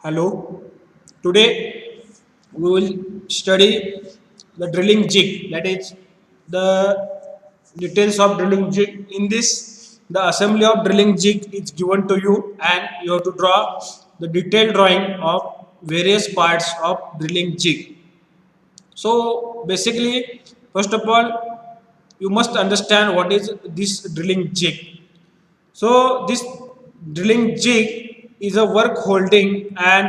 Hello. Today we will study the drilling jig. That is the details of drilling jig. In this, the assembly of drilling jig is given to you, and you have to draw the detailed drawing of various parts of drilling jig. So basically, first of all, you must understand what is this drilling jig. So this drilling jig is a work holding and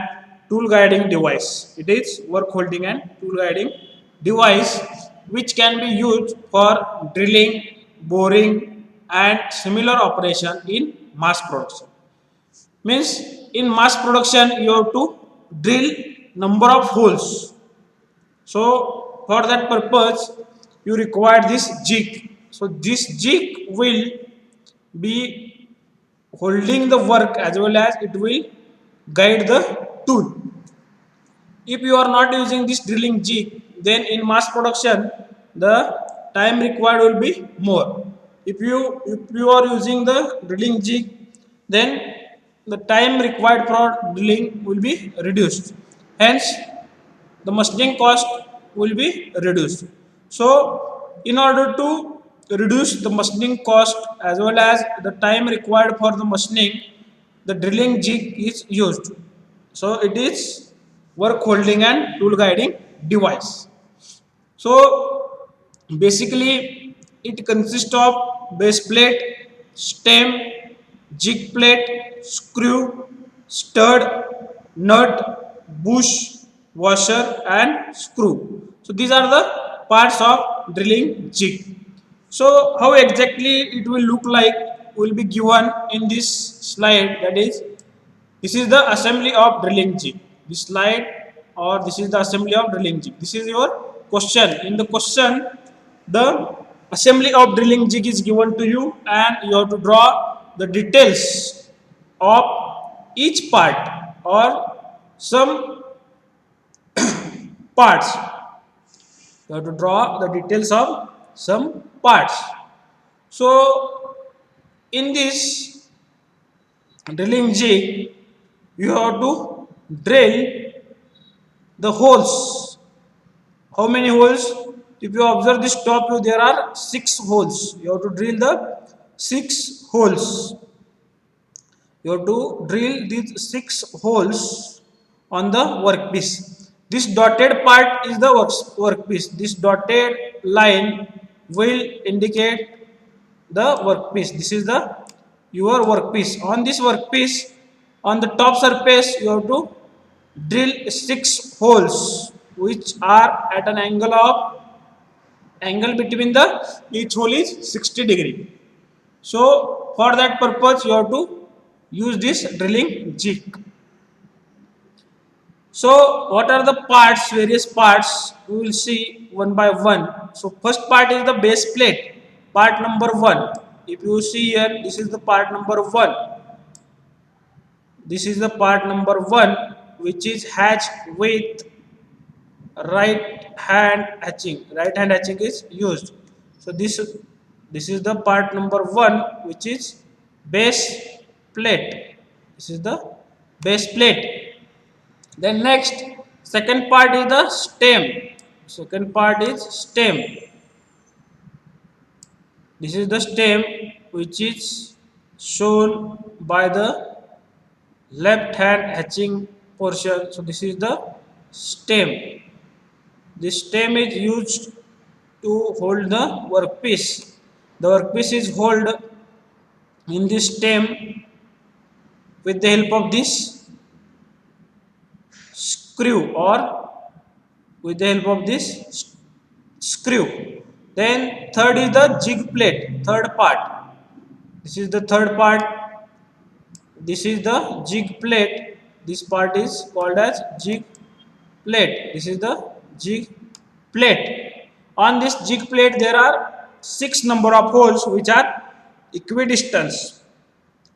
tool guiding device. It is work holding and tool guiding device which can be used for drilling, boring and similar operation in mass production. Means in mass production you have to drill number of holes. So for that purpose you require this jig. So this jig will be holding the work as well as it will guide the tool. If you are not using this drilling jig, then in mass production the time required will be more. If you are using the drilling jig, then the time required for drilling will be reduced. Hence, the machining cost will be reduced. So, in order to reduce the machining cost as well as the time required for the machining, the drilling jig is used. So, it is work holding and tool guiding device. So, basically, it consists of base plate, stem, jig plate, screw, stud, nut, bush, washer, and screw. So, these are the parts of drilling jig. So, how exactly it will look like will be given in this slide. That is, this is the assembly of drilling jig. This slide or this is the assembly of drilling jig. This is your question. In the question, the assembly of drilling jig is given to you and you have to draw the details of each part or some parts. You have to draw the details of some parts. So, in this drilling jig, you have to drill the holes. How many holes? If you observe this top view, there are 6 holes. You have to drill the 6 holes. You have to drill these 6 holes on the workpiece. This dotted part is the workpiece. This dotted line will indicate the workpiece. This is the your workpiece. On this workpiece, on the top surface, you have to drill 6 holes which are at an angle between the each hole is 60 degree. So for that purpose you have to use this drilling jig. So what are the parts, various parts we will see one by one. So first part is the base plate, part number 1. If you see here, this is the part number 1. This is the part number 1 which is hatched with right hand hatching. Right hand hatching is used. So this is the part number 1 which is base plate. This is the base plate. Then next, second part is the stem. Second part is stem. This is the stem which is shown by the left hand hatching portion. So this is the stem. This stem is used to hold the workpiece. The workpiece is held in this stem with the help of this screw or with the help of this screw. Then third is the jig plate, third part. This is the third part. This is the jig plate. This part is called as jig plate. This is the jig plate. On this jig plate there are 6 number of holes which are equidistant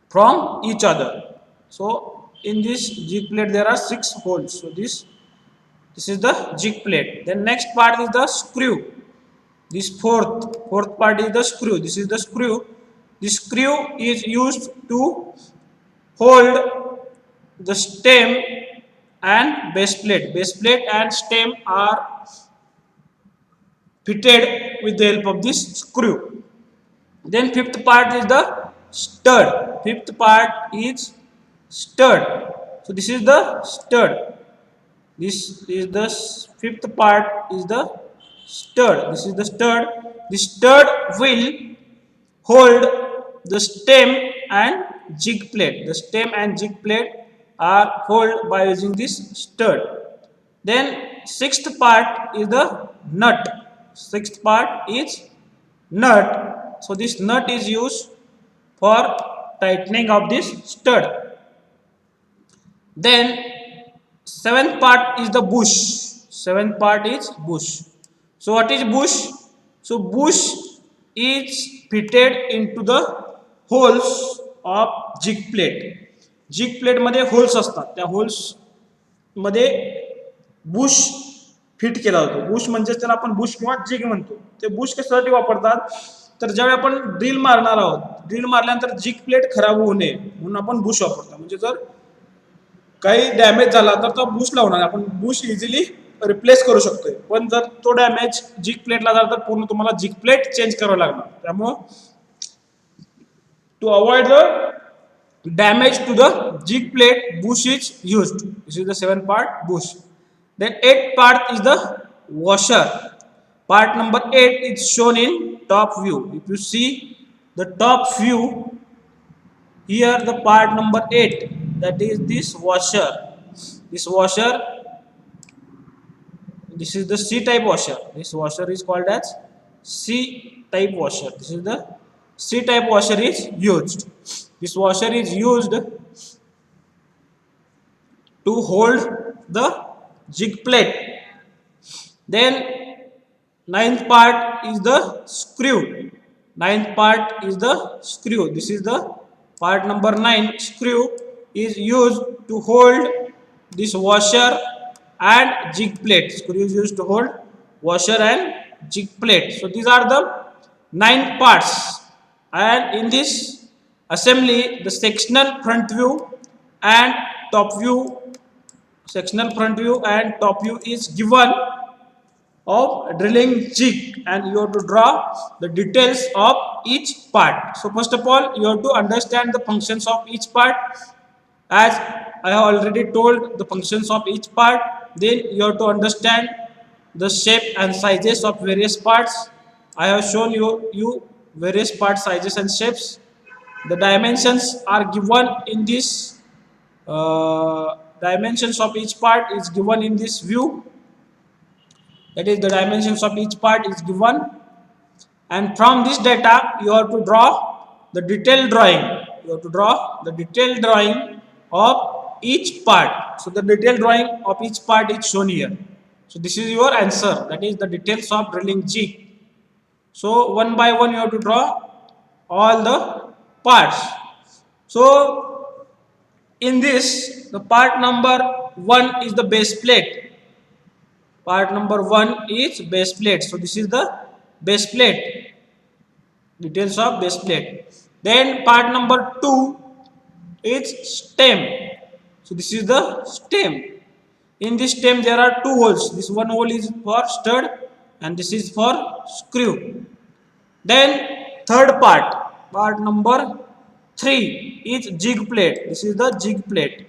from each other. So in this jig plate there are 6 holes. So this is the jig plate. Then next part is the screw. This fourth part is the screw. This is the screw. This screw is used to hold the stem and base plate. Base plate and stem are fitted with the help of this screw. Then fifth part is the stud. Fifth part is stud. So this is the stud. This is the fifth part is the stud. This is the stud. The stud will hold the stem and jig plate. The stem and jig plate are held by using this stud. Then sixth part is the nut. Sixth part is nut. So this nut is used for tightening of this stud. Then seventh part is the bush. Seventh part is bush. So what is bush? So bush is fitted into the holes of jig plate. Jig plate मध्ये holes असतात. त्या holes मध्ये Bush fit केला जातो. Bush म्हणजे त्याला आपण Bush किंवा जिग म्हणतो. ते बुश कशासाठी वापरतात? तर ज्यावेळी आपण ड्रिल मारणार आहोत, ड्रिल मारल्यानंतर जिग प्लेट खराब होऊ नये म्हणून आपण बुश वापरतो. म्हणजे जर काही डॅमेज झाला तर तो बुश लावणार, आपण बुश इझिली रिप्लेस करू शकतोय. पण जर तो डॅमेज जिग प्लेटला झाला तर पूर्ण तुम्हाला जिग प्लेट चेंज करावं लागणार. त्यामुळं to avoid the damage to the jig plate, bush is used. This is the seventh part, bush. Then eighth part is the washer. Part number 8 is shown in top view. If you see the top view, here the part number 8, that is this washer. This washer, this is the C type washer. This washer is called as C type washer. This is the C type washer is used. This washer is used to hold the jig plate. Then ninth part is the screw. Ninth part is the screw. This is the part number 9. Screw is used to hold this washer and jig plate. Screw is used to hold washer and jig plate. So these are the 9 parts. And in this assembly, the sectional front view and top view, sectional front view and top view is given of drilling jig, and you have to draw the details of each part. So first of all, you have to understand the functions of each part. As I have already told the functions of each part, then you have to understand the shape and sizes of various parts. I have shown you various part sizes and shapes. The dimensions are given in this, dimensions of each part is given in this view. That is, the dimensions of each part is given, and from this data you have to draw the detailed drawing. You have to draw the detailed drawing of each part. So the detailed drawing of each part is shown here. So this is your answer, that is the details of drilling jig. So one by one you have to draw all the parts. So in this, the part number 1 is the base plate. Part number 1 is base plate. So this is the base plate, details of base plate. Then part number 2 is stem. So this is the stem. In this stem there are 2 holes. This one hole is for stud and this is for screw. Then third part, part number 3 is jig plate. This is the jig plate.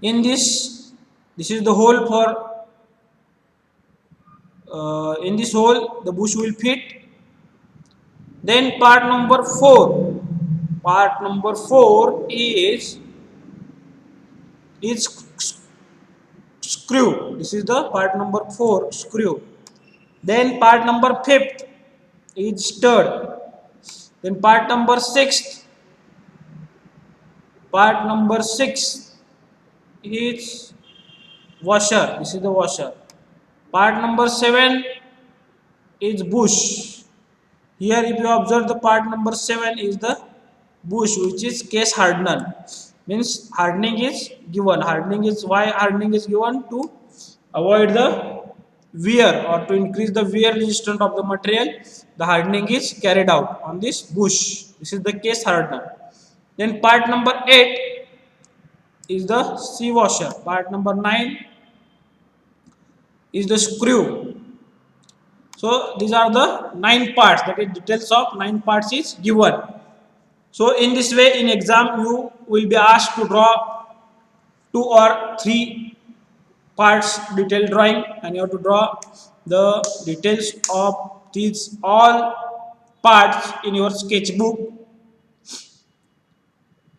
In this is the hole for, in this hole the bush will fit. Then part number 4, part number 4 is screw. This is the part number 4, screw. Then part number 5th is stud. Then part number 6th, part number 6 is washer. This is the washer. Part number 7 is bush. Here if you observe, the part number 7 is the bush, which is case hardener. Means hardening is given. Hardening is, why hardening is given? To avoid the wear or to increase the wear resistance of the material. The hardening is carried out on this bush. This is the case hardener. Then part number 8 is the sea washer. Part number 9 is the screw. So these are the 9 parts, that is details of 9 parts is given. So in this way in exam you will be asked to draw 2 or 3 parts detailed drawing, and you have to draw the details of these all parts in your sketchbook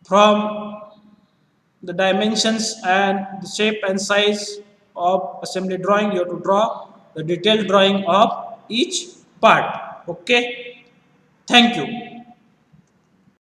from the dimensions and the shape and size of assembly drawing. You have to draw the detailed drawing of each part. Okay, thank you.